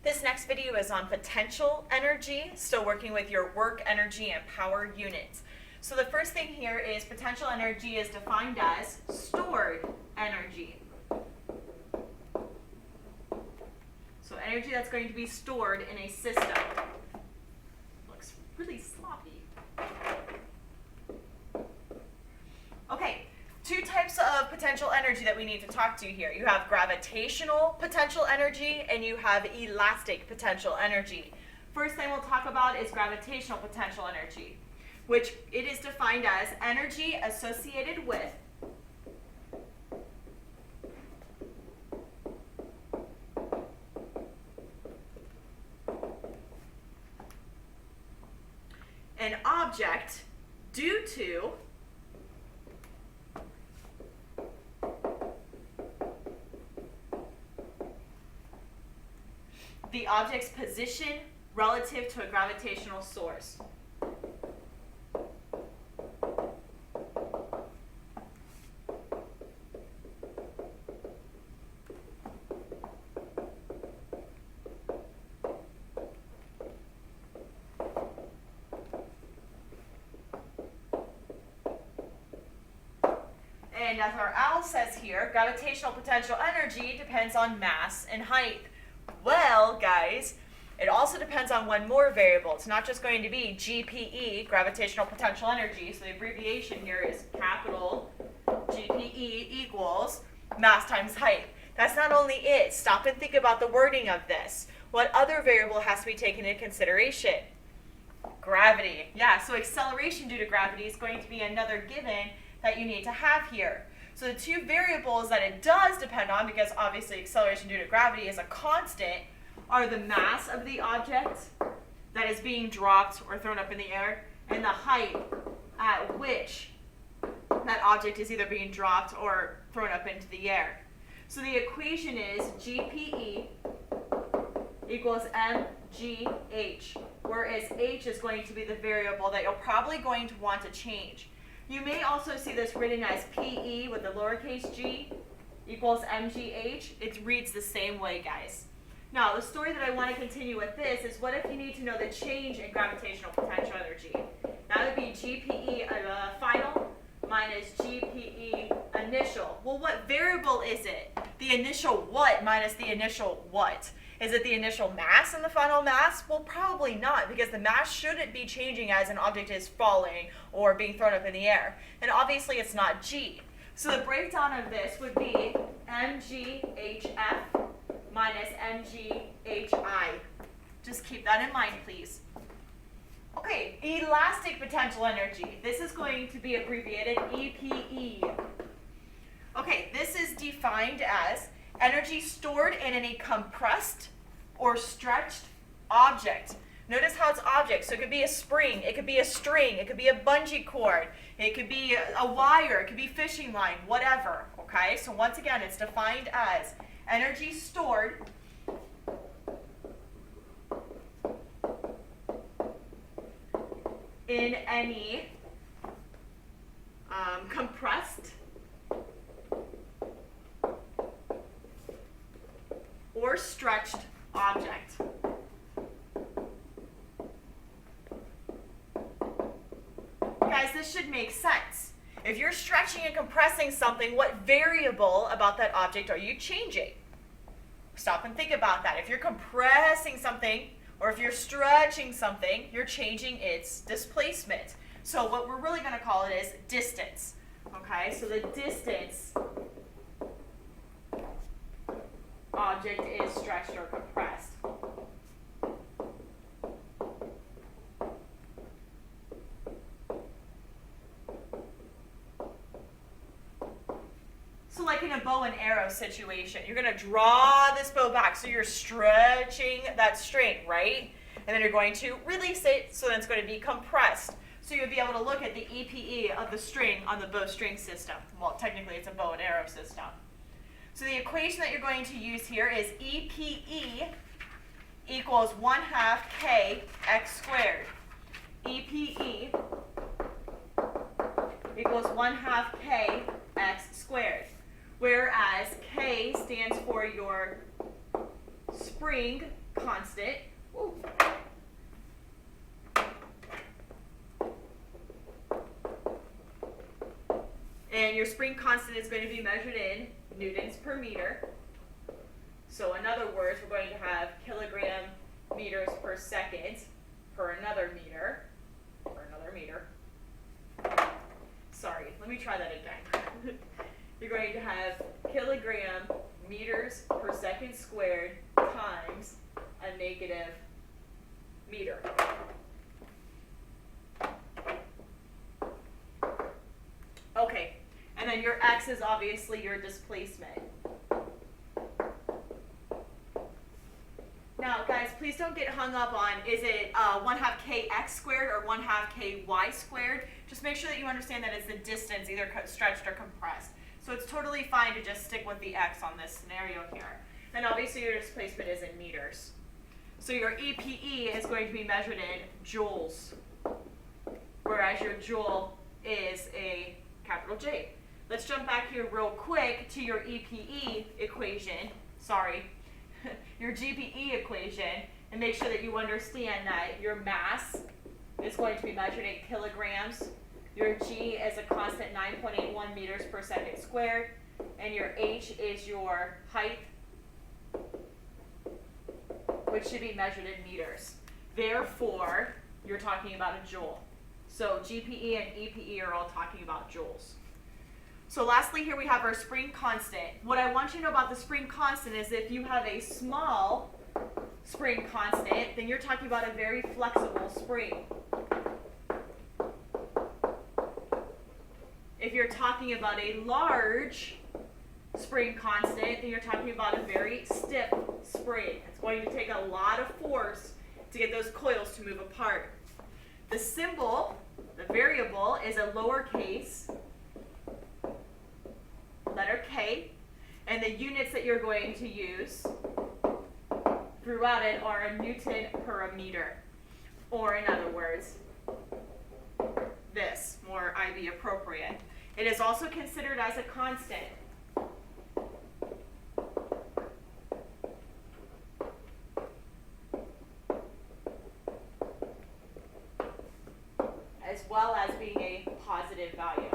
This next video is on potential energy, still working with your work energy and power units. So the first thing here is potential energy is defined as stored energy. So energy that's going to be stored in a system. Looks really sloppy. Okay, two types of potential energy that we need to talk to here. You have gravitational potential energy and you have elastic potential energy. First thing we'll talk about is gravitational potential energy, which it is defined as energy associated with an object due to the object's position relative to a gravitational source. And as our owl says here, gravitational potential energy depends on mass and height. Well, guys, it also depends on one more variable. It's not just going to be GPE, gravitational potential energy. So the abbreviation here is capital GPE equals mass times height. That's not only it. Stop and think about the wording of this. What other variable has to be taken into consideration? Gravity. Yeah, so acceleration due to gravity is going to be another given that you need to have here. So the two variables that it does depend on, because obviously acceleration due to gravity is a constant, are the mass of the object that is being dropped or thrown up in the air, and the height at which that object is either being dropped or thrown up into the air. So the equation is GPE equals mgh, whereas h is going to be the variable that you're probably going to want to change. You may also see this written as PE with the lowercase g equals mgh. It reads the same way, guys. Now, the story that I want to continue with this is, what if you need to know the change in gravitational potential energy? That would be GPE final minus GPE initial. Well, what variable is it? The initial what minus the initial what? Is it the initial mass and the final mass? Well, probably not, because the mass shouldn't be changing as an object is falling or being thrown up in the air. And obviously it's not g. So the breakdown of this would be mghf minus mghi. Just keep that in mind, please. Okay, elastic potential energy. This is going to be abbreviated EPE. Okay, this is defined as energy stored in a compressed or stretched object. Notice how it's object. So it could be a spring, it could be a string, it could be a bungee cord, it could be a wire, it could be fishing line, whatever. Okay, so once again, it's defined as energy stored in any compressed or stretched object. Guys, this should make sense. If you're stretching and compressing something, what variable about that object are you changing? Stop and think about that. If you're compressing something or if you're stretching something, you're changing its displacement. So what we're really going to call it is distance. Okay, so the distance object is stretched or compressed. So like in a bow and arrow situation, you're going to draw this bow back, so you're stretching that string, right? And then you're going to release it, so then it's going to be compressed. So you'll be able to look at the EPE of the string on the bowstring system. Well, technically it's a bow and arrow system. So the equation that you're going to use here is EPE equals 1/2 kx squared. EPE equals 1/2 kx squared. Whereas K stands for your spring constant. Ooh. And your spring constant is going to be measured in newtons per meter. So in other words, we're going to have kilogram meters per second per another meter. Sorry, let me try that again. You're going to have kilogram meters per second squared times a negative meter. Okay, and then your x is obviously your displacement. Now, guys, please don't get hung up on, is it 1/2 kx squared or 1/2 ky squared? Just make sure that you understand that it's the distance, either stretched or compressed. So it's totally fine to just stick with the x on this scenario here. And obviously your displacement is in meters. So your EPE is going to be measured in joules, whereas your joule is a capital J. Let's jump back here real quick to your EPE equation. Sorry. Your GPE equation, and make sure that you understand that your mass is going to be measured in kilograms, your G is a constant 9.81 meters per second squared, and your H is your height, which should be measured in meters. Therefore, you're talking about a joule. So GPE and EPE are all talking about joules. So lastly, here we have our spring constant. What I want you to know about the spring constant is if you have a small spring constant, then you're talking about a very flexible spring. If you're talking about a large spring constant, then you're talking about a very stiff spring. It's going to take a lot of force to get those coils to move apart. The symbol, the variable, is a lowercase letter K, and the units that you're going to use throughout it are a Newton per meter. Or in other words, this, more IB appropriate. It is also considered as a constant. As well as being a positive value.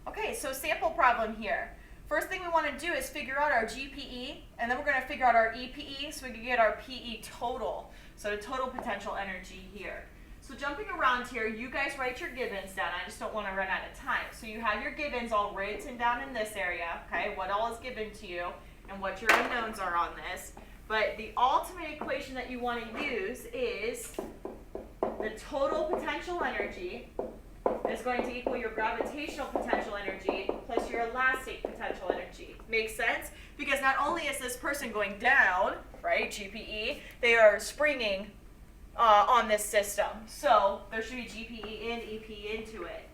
Okay, so sample problem here. First thing we want to do is figure out our GPE, and then we're going to figure out our EPE so we can get our PE total. So the total potential energy here. So jumping around here, you guys write your givens down. I just don't want to run out of time. So you have your givens all written down in this area, okay, what all is given to you and what your unknowns are on this. But the ultimate equation that you want to use is the total potential energy is going to equal your gravitational potential energy plus your elastic potential energy. Makes sense? Because not only is this person going down, right, GPE, they are springing on this system. So there should be GPE in, EP into it.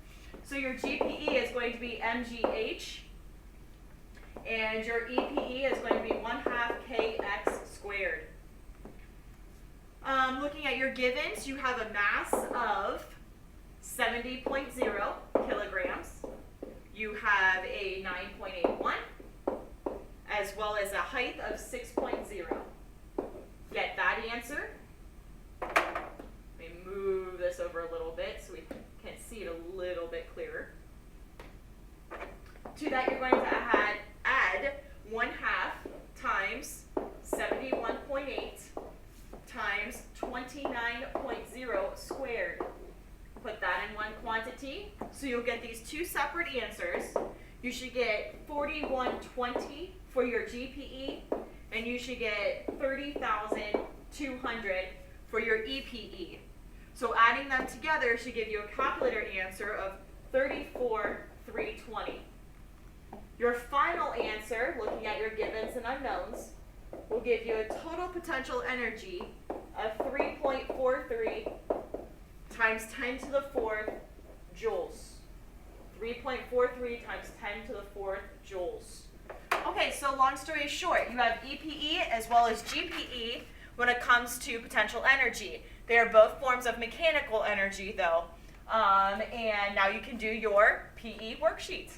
So your GPE is going to be mgh, and your EPE is going to be 1/2 kx squared. Looking at your givens, you have a mass of 70.0 kilograms. You have a 9.81, as well as a height of 6.0. Get that answer. Let me move this over a little bit so we can see it a little bit clearer. To that, you're going to add 1/2 times 71.8 times 29.0 squared. Put that in one quantity, so you'll get these two separate answers. You should get 4120 for your GPE, and you should get 30,200 for your EPE. So adding them together should give you a calculator answer of 34,320. Your final answer, looking at your givens and unknowns, will give you a total potential energy of 3.43 times 10 to the 4th joules. 3.43 times 10 to the 4th joules. Okay, so long story short, you have EPE as well as GPE when it comes to potential energy. They are both forms of mechanical energy though. And now you can do your PE worksheets.